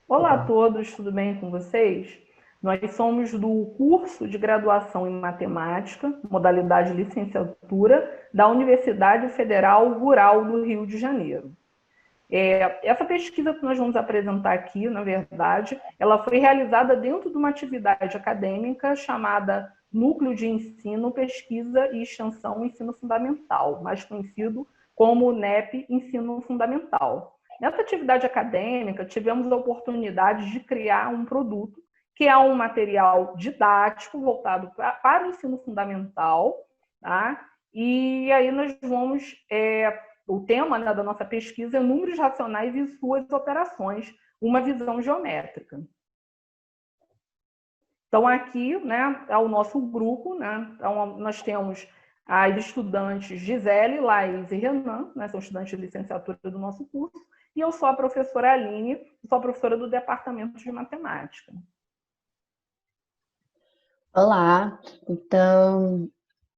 Olá a todos, tudo bem com vocês? Nós somos do curso de graduação em matemática, modalidade licenciatura, da Universidade Federal Rural do Rio de Janeiro. Essa pesquisa que nós vamos apresentar aqui, na verdade, ela foi realizada dentro de uma atividade acadêmica chamada Núcleo de Ensino, Pesquisa e Extensão Ensino Fundamental, mais conhecido como NEP Ensino Fundamental. Nessa atividade acadêmica, tivemos a oportunidade de criar um produto que é um material didático voltado para o ensino fundamental, tá? E aí nós vamos o tema, né, da nossa pesquisa é números racionais e suas operações, uma visão geométrica. Então, aqui, né, é o nosso grupo, né? Então, nós temos as estudantes Gisele, Laís e Renan, né, são estudantes de licenciatura do nosso curso, e eu sou a professora Aline, sou a professora do Departamento de Matemática. Olá, então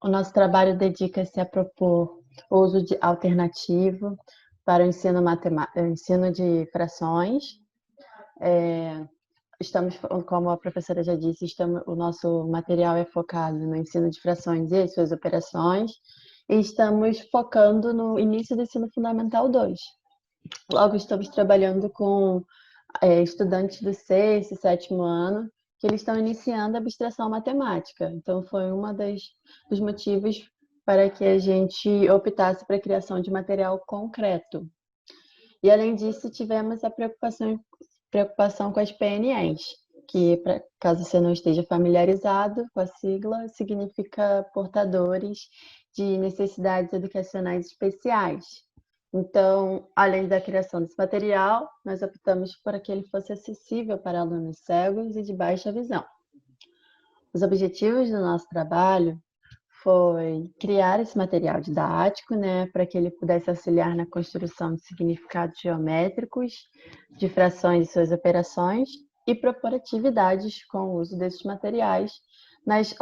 o nosso trabalho dedica-se a propor o uso de alternativo para o ensino de frações. Como a professora já disse, o nosso material é focado no ensino de frações e as suas operações, e estamos focando no início do ensino fundamental 2. Logo, estamos trabalhando com estudantes do sexto e sétimo ano, que eles estão iniciando a abstração matemática. Então, foi dos motivos para que a gente optasse para a criação de material concreto. E, além disso, tivemos a preocupação com as PNEs, que, caso você não esteja familiarizado com a sigla, significa portadores de necessidades educacionais especiais. Então, além da criação desse material, nós optamos por que ele fosse acessível para alunos cegos e de baixa visão. Os objetivos do nosso trabalho foi criar esse material didático, né, para que ele pudesse auxiliar na construção de significados geométricos, de frações e suas operações, e propor atividades com o uso desses materiais nas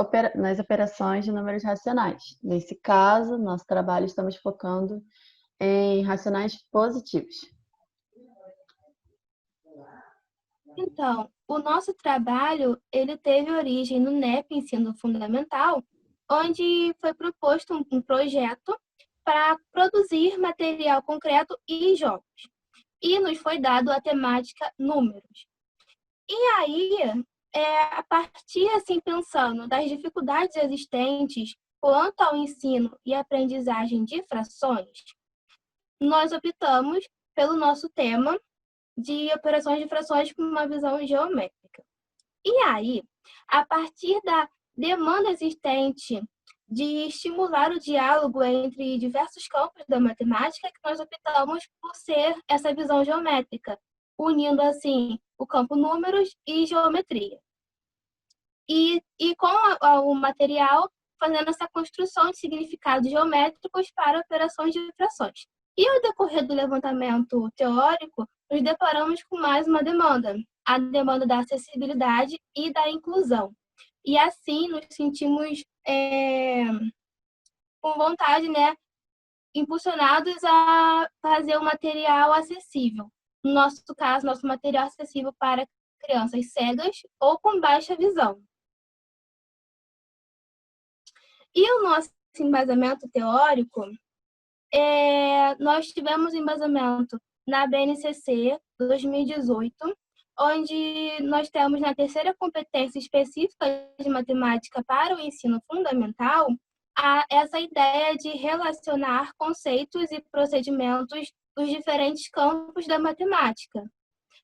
operações de números racionais. Nesse caso, nosso trabalho estamos focando em racionais positivos. Então, o nosso trabalho, ele teve origem no NEP Ensino Fundamental, onde foi proposto um projeto para produzir material concreto e jogos. E nos foi dado a temática números. E aí, a partir, assim, pensando das dificuldades existentes quanto ao ensino e aprendizagem de frações, nós optamos pelo nosso tema de operações de frações com uma visão geométrica. E aí, a partir da demanda existente de estimular o diálogo entre diversos campos da matemática, que nós optamos por ser essa visão geométrica, unindo, assim, o campo números e geometria. E com o material, fazendo essa construção de significados geométricos para operações de frações. E ao decorrer do levantamento teórico, nos deparamos com mais uma demanda, a demanda da acessibilidade e da inclusão. E assim nos sentimos com vontade, né, impulsionados a fazer um material acessível. No nosso caso, nosso material acessível para crianças cegas ou com baixa visão. E o nosso embasamento teórico, nós tivemos embasamento na BNCC 2018, onde nós temos na terceira competência específica de matemática para o ensino fundamental, essa ideia de relacionar conceitos e procedimentos dos diferentes campos da matemática.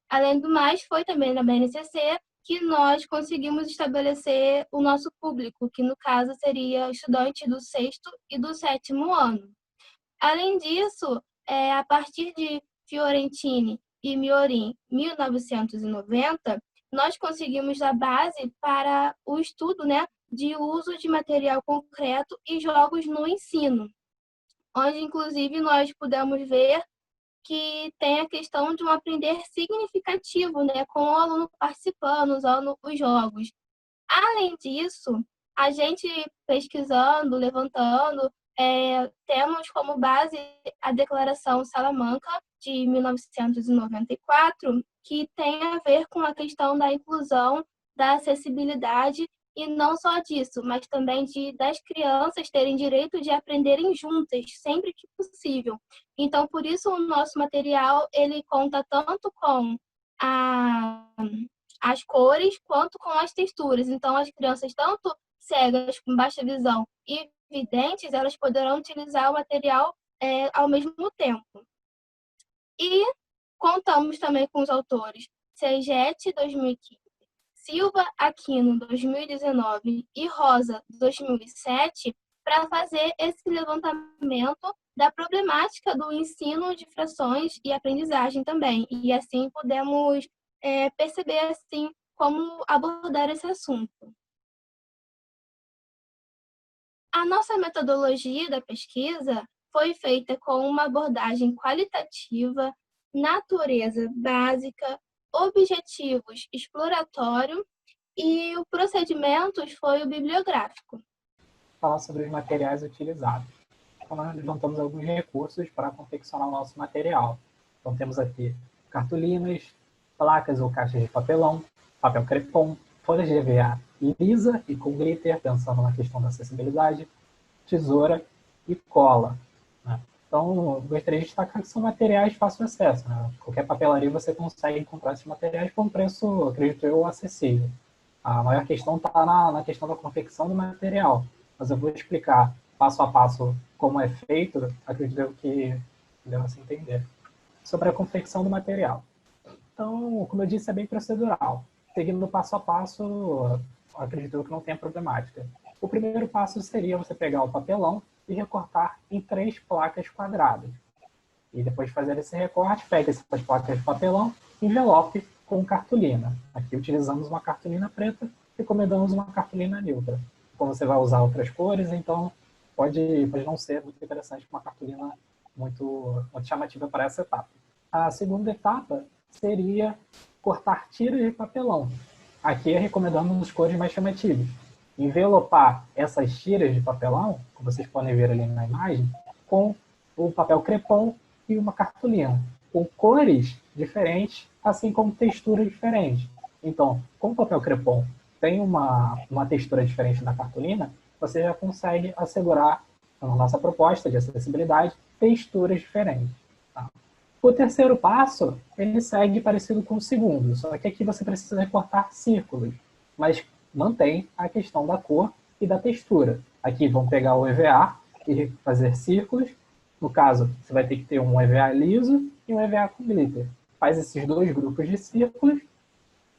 Além do mais, foi também na BNCC que nós conseguimos estabelecer o nosso público, que no caso seria estudante do sexto e do sétimo ano. Além disso, a partir de Fiorentini e Miorin, 1990, nós conseguimos a base para o estudo, né, de uso de material concreto e jogos no ensino, onde, inclusive, nós pudemos ver que tem a questão de um aprender significativo, né, com o aluno participando, usando os jogos. Além disso, a gente pesquisando, levantando temos como base a Declaração Salamanca de 1994, que tem a ver com a questão da inclusão, da acessibilidade, e não só disso, mas também das crianças terem direito de aprenderem juntas, sempre que possível. Então, por isso, o nosso material ele conta tanto com as cores quanto com as texturas. Então, as crianças, tanto cegas com baixa visão e videntes, elas poderão utilizar o material ao mesmo tempo. E contamos também com os autores Segete, 2015, Silva Aquino, 2019 e Rosa, 2007, para fazer esse levantamento da problemática do ensino de frações e aprendizagem também. E assim podemos perceber assim como abordar esse assunto. A nossa metodologia da pesquisa foi feita com uma abordagem qualitativa, natureza básica, objetivos exploratório e o procedimento foi o bibliográfico. Falar sobre os materiais utilizados. Então, nós levantamos alguns recursos para confeccionar o nosso material. Então, temos aqui cartolinas, placas ou caixas de papelão, papel crepom, folhas de EVA lisa e com glitter, pensando na questão da acessibilidade, tesoura e cola. Né? Então, gostaria de destacar que são materiais de fácil acesso. Né? Qualquer papelaria você consegue encontrar esses materiais por um preço, acredito eu, acessível. A maior questão está na questão da confecção do material. Mas eu vou explicar passo a passo como é feito, acredito eu que deu a se entender. Sobre a confecção do material. Então, como eu disse, é bem procedural. Seguindo passo a passo, acredito eu que não tenha problemática. O primeiro passo seria você pegar o papelão e recortar em 3 placas quadradas. E depois de fazer esse recorte, pega essas placas de papelão, envelope com cartolina. Aqui utilizamos uma cartolina preta, recomendamos uma cartolina neutra. Como você vai usar outras cores, então pode não ser muito interessante uma cartolina muito chamativa para essa etapa. A segunda etapa seria cortar tiras de papelão. Aqui recomendamos cores mais chamativas. Envelopar essas tiras de papelão, como vocês podem ver ali na imagem, com o papel crepom e uma cartolina, com cores diferentes, assim como texturas diferentes. Então, como o papel crepom tem uma textura diferente da cartolina, você já consegue assegurar, na nossa proposta de acessibilidade, texturas diferentes. Tá? O terceiro passo, ele segue parecido com o segundo, só que aqui você precisa recortar círculos, mas mantém a questão da cor e da textura. Aqui vamos pegar o EVA e fazer círculos. No caso, você vai ter que ter um EVA liso e um EVA com glitter. Faz esses 2 grupos de círculos,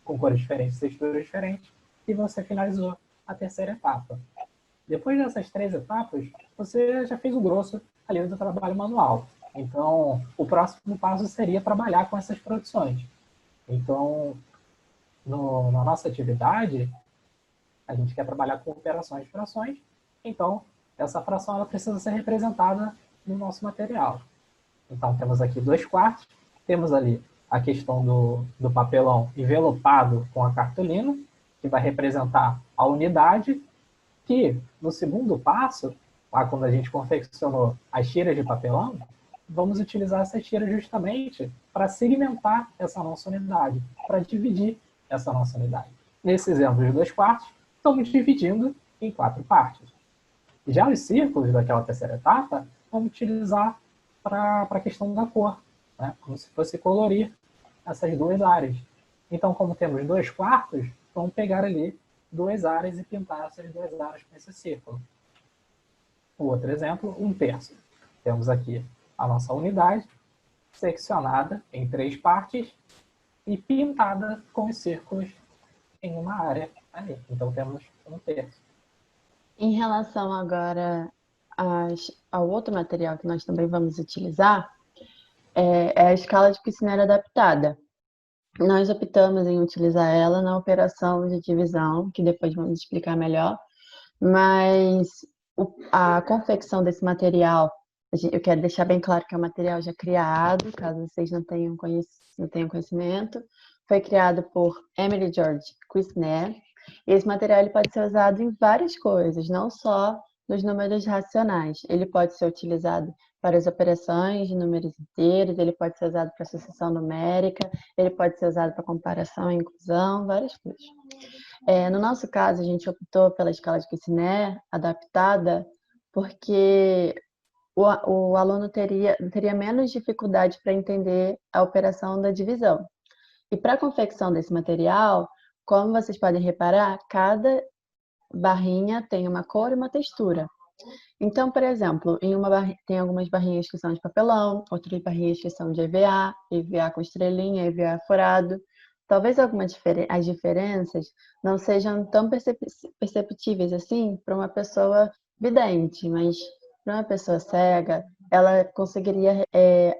com cores diferentes, texturas diferentes, e você finalizou a terceira etapa. Depois dessas 3 etapas, você já fez o grosso ali do trabalho manual. Então, o próximo passo seria trabalhar com essas produções. Então, na nossa atividade, a gente quer trabalhar com operações de frações, então essa fração ela precisa ser representada no nosso material. Então, temos aqui 2/4, temos ali a questão do papelão envelopado com a cartolina, que vai representar a unidade, que no segundo passo, lá quando a gente confeccionou as tiras de papelão, vamos utilizar essas tiras justamente para segmentar essa nossa unidade, para dividir essa nossa unidade. Nesse exemplo de 2/4, estamos dividindo em 4 partes. Já os círculos daquela terceira etapa, vamos utilizar para a questão da cor, né? Como se fosse colorir essas 2 áreas. Então, como temos 2/4, vamos pegar ali 2 áreas e pintar essas 2 áreas com esse círculo. O outro exemplo, 1/3. Temos aqui a nossa unidade, seccionada em 3 partes e pintada com os círculos em uma área ali. Então, temos 1/3. Em relação agora ao outro material que nós também vamos utilizar, é a escala de piscineira adaptada. Nós optamos em utilizar ela na operação de divisão, que depois vamos explicar melhor, mas a confecção desse material, eu quero deixar bem claro que é um material já criado, caso vocês não tenham conhecimento, foi criado por Emily George Kuisner, e esse material ele pode ser usado em várias coisas, não só dos números racionais. Ele pode ser utilizado para as operações de números inteiros, ele pode ser usado para associação numérica, ele pode ser usado para comparação e inclusão, várias coisas. No nosso caso, a gente optou pela escala de Quesnay adaptada porque o aluno teria menos dificuldade para entender a operação da divisão. E para a confecção desse material, como vocês podem reparar, cada barrinha tem uma cor e uma textura. Então, por exemplo, tem algumas barrinhas que são de papelão, outras barrinhas que são de EVA, EVA com estrelinha, EVA furado. Talvez as diferenças não sejam tão perceptíveis assim para uma pessoa vidente, mas para uma pessoa cega, ela conseguiria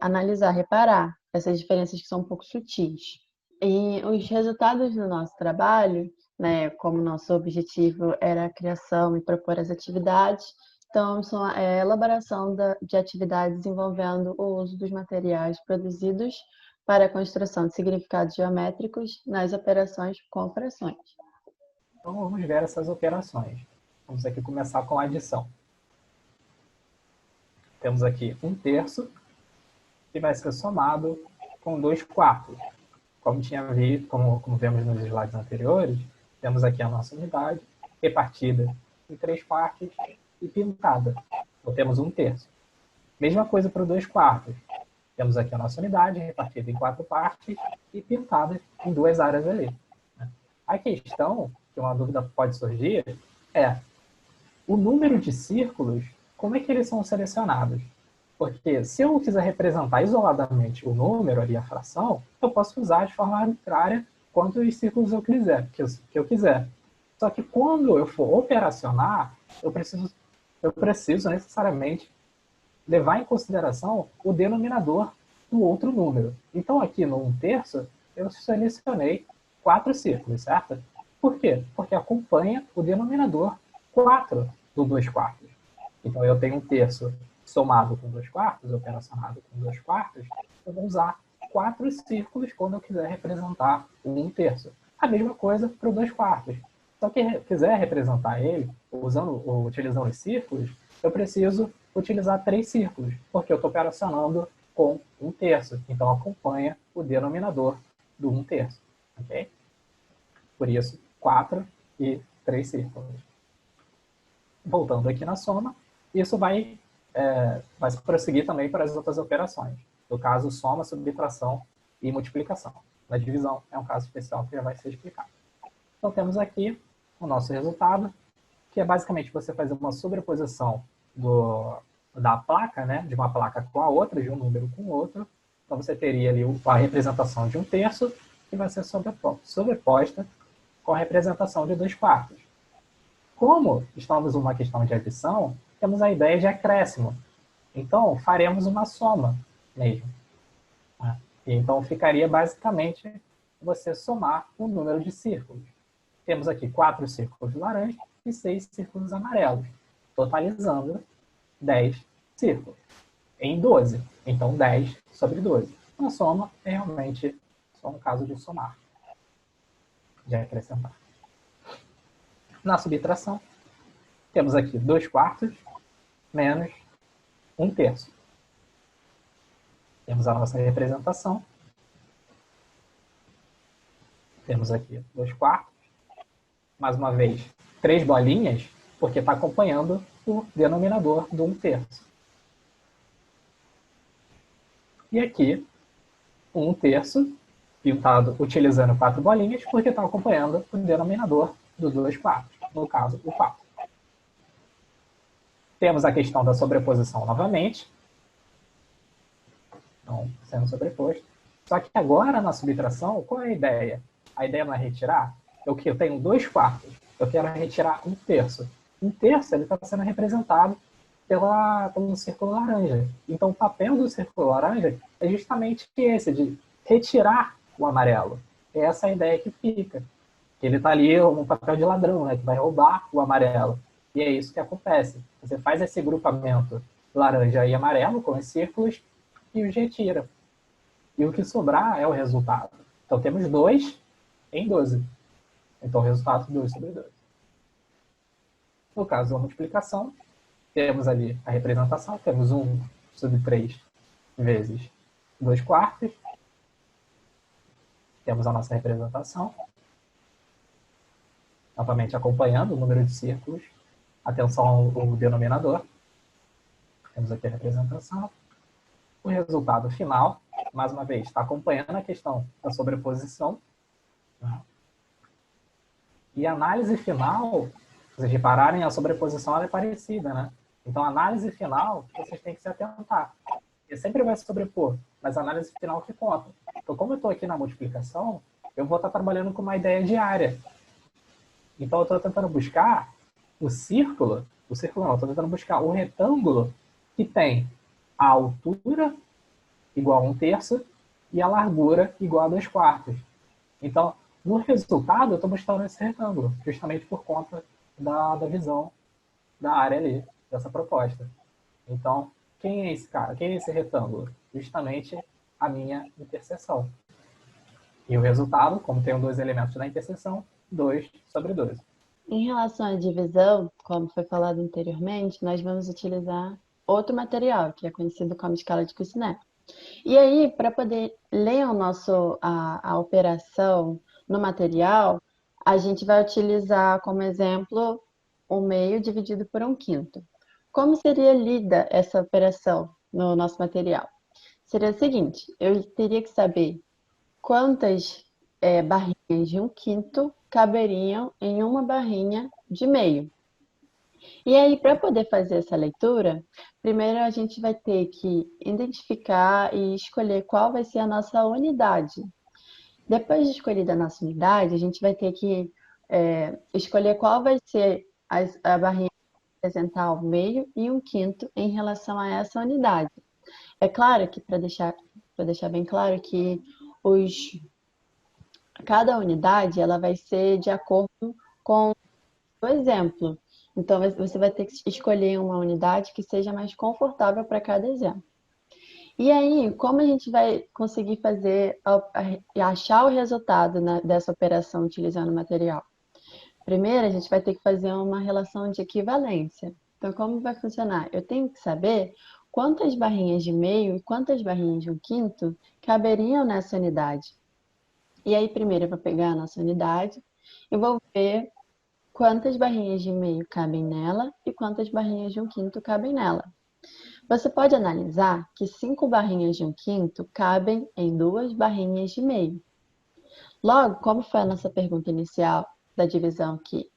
analisar, reparar essas diferenças que são um pouco sutis. E os resultados do nosso trabalho, né, como nosso objetivo era a criação e propor as atividades, então são a elaboração de atividades envolvendo o uso dos materiais produzidos para a construção de significados geométricos nas operações com frações. Então vamos ver essas operações. Vamos aqui começar com a adição. Temos aqui 1/3, que vai ser somado com 2/4. Como vemos nos slides anteriores, temos aqui a nossa unidade repartida em 3 partes e pintada. Então temos 1/3. Mesma coisa para o 2/4. Temos aqui a nossa unidade repartida em 4 partes e pintada em 2 áreas ali. A questão, que uma dúvida pode surgir, é o número de círculos, como é que eles são selecionados? Porque se eu quiser representar isoladamente o número ali, a fração, eu posso usar de forma arbitrária quantos círculos eu quiser. Só que quando eu for operacionar, eu preciso necessariamente levar em consideração o denominador do outro número. Então aqui no 1/3, eu selecionei 4 círculos, certo? Por quê? Porque acompanha o denominador 4 do 2/4. Então eu tenho 1/3 somado com 2/4, operacionado com 2/4, eu vou usar 4 círculos quando eu quiser representar o 1/3. A mesma coisa para o 2/4. Só que quiser representar ele, utilizando os círculos, eu preciso utilizar 3 círculos, porque eu estou operacionando com 1/3. Então acompanha o denominador do 1/3. Ok? Por isso, 4 e 3 círculos. Voltando aqui na soma, isso vai se prosseguir também para as outras operações. No caso, soma, subtração e multiplicação. Na divisão, é um caso especial que já vai ser explicado. Então, temos aqui o nosso resultado, que é basicamente você fazer uma sobreposição da placa, né, de uma placa com a outra, de um número com o outro. Então, você teria ali a representação de 1/3, que vai ser sobreposta com a representação de 2/4. Como estamos numa questão de adição, temos a ideia de acréscimo. Então, faremos uma soma mesmo. Então, ficaria basicamente você somar o número de círculos. Temos aqui 4 círculos laranjas e 6 círculos amarelos, totalizando 10 círculos em 12. Então, 10 sobre 12. A soma é realmente só um caso de somar, de acrescentar. Na subtração, temos aqui 2/4 menos 1/3. Temos a nossa representação. Temos aqui 2/4. Mais uma vez, 3 bolinhas, porque está acompanhando o denominador do 1/3. E aqui, 1/3 pintado utilizando 4 bolinhas, porque está acompanhando o denominador do 2/4, no caso, o 4. Temos a questão da sobreposição novamente. Então, sendo sobreposto. Só que agora, na subtração, qual é a ideia? A ideia não é retirar? Eu tenho 2/4. Eu quero retirar 1/3. 1/3 ele está sendo representado pelo círculo laranja. Então, o papel do círculo laranja é justamente esse, de retirar o amarelo. É essa a ideia que fica. Ele está ali um papel de ladrão, né, que vai roubar o amarelo. E é isso que acontece. Você faz esse grupamento laranja e amarelo com os círculos e os retira. E o que sobrar é o resultado. Então, temos 2 em 12. Então, o resultado é 2 sobre 12. No caso da multiplicação, temos ali a representação, temos 1/3 vezes 2/4. Temos a nossa representação. Novamente acompanhando o número de círculos. Atenção ao denominador. Temos aqui a representação. O resultado final, mais uma vez, está acompanhando a questão da sobreposição. E a análise final, se vocês repararem, a sobreposição ela é parecida, né? Então, a análise final, vocês têm que se atentar. Porque sempre vai se sobrepor, mas a análise final que conta. Então, como eu estou aqui na multiplicação, eu vou estar trabalhando com uma ideia de área. Então, eu estou tentando buscar o círculo não, estou tentando buscar o retângulo que tem a altura igual a 1/3 e a largura igual a 2/4. Então, no resultado, eu estou buscando esse retângulo, justamente por conta da visão da área ali, dessa proposta. Então, quem é esse cara? Quem é esse retângulo? Justamente a minha interseção. E o resultado, como tem 2 elementos na interseção, 2/12. Em relação à divisão, como foi falado anteriormente, nós vamos utilizar outro material, que é conhecido como escala de Kuznets. E aí, para poder ler a operação no material, a gente vai utilizar como exemplo o meio dividido por 1/5. Como seria lida essa operação no nosso material? Seria o seguinte, eu teria que saber quantas barrinhas de 1/5 caberiam em uma barrinha de meio. E aí, para poder fazer essa leitura, primeiro a gente vai ter que identificar e escolher qual vai ser a nossa unidade. Depois de escolhida a nossa unidade, a gente vai ter que escolher qual vai ser a barrinha que representar o meio e 1/5 em relação a essa unidade. É claro que, para deixar bem claro, que cada unidade ela vai ser de acordo com o exemplo. Então, você vai ter que escolher uma unidade que seja mais confortável para cada exemplo. E aí, como a gente vai conseguir fazer e achar o resultado dessa operação utilizando o material? Primeiro, a gente vai ter que fazer uma relação de equivalência. Então, como vai funcionar? Eu tenho que saber quantas barrinhas de meio e quantas barrinhas de 1/5 caberiam nessa unidade. E aí, primeiro, eu vou pegar a nossa unidade e vou ver quantas barrinhas de meio cabem nela e quantas barrinhas de 1/5 cabem nela. Você pode analisar que 5 barrinhas de 1/5 cabem em 2 barrinhas de meio. Logo, como foi a nossa pergunta inicial da divisão aqui,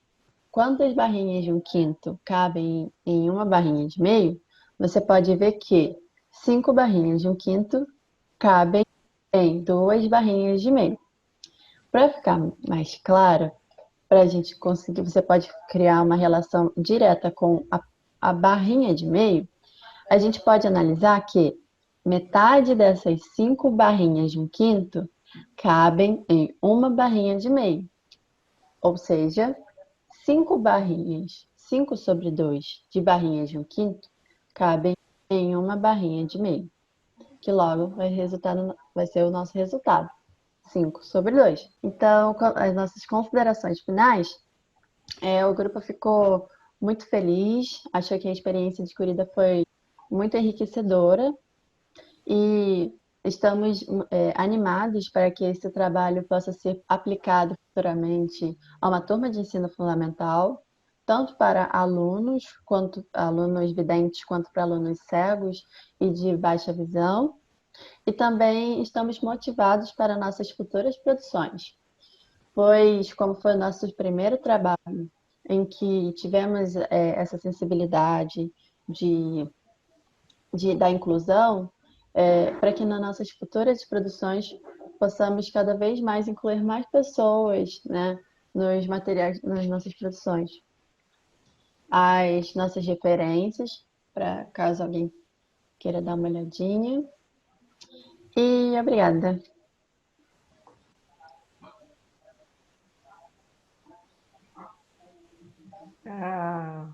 quantas barrinhas de 1/5 cabem em uma barrinha de meio, você pode ver que 5 barrinhas de 1/5 cabem em 2 barrinhas de meio. Para ficar mais claro, para a gente conseguir, você pode criar uma relação direta com a barrinha de meio, a gente pode analisar que metade dessas 5 barrinhas de 1/5 cabem em uma barrinha de meio. Ou seja, 5/2 de barrinhas de 1/5 cabem em uma barrinha de meio, que logo vai ser o nosso resultado. 5/2. Então, as nossas considerações finais, o grupo ficou muito feliz, achou que a experiência adquirida foi muito enriquecedora e estamos animados para que esse trabalho possa ser aplicado futuramente a uma turma de ensino fundamental, tanto para alunos, quanto alunos videntes, quanto para alunos cegos e de baixa visão. E também estamos motivados para nossas futuras produções, pois, como foi o nosso primeiro trabalho, em que tivemos essa sensibilidade da inclusão, para que nas nossas futuras produções possamos cada vez mais incluir mais pessoas, né, nos materiais, nas nossas produções. As nossas referências, para caso alguém queira dar uma olhadinha. E obrigada. Ah,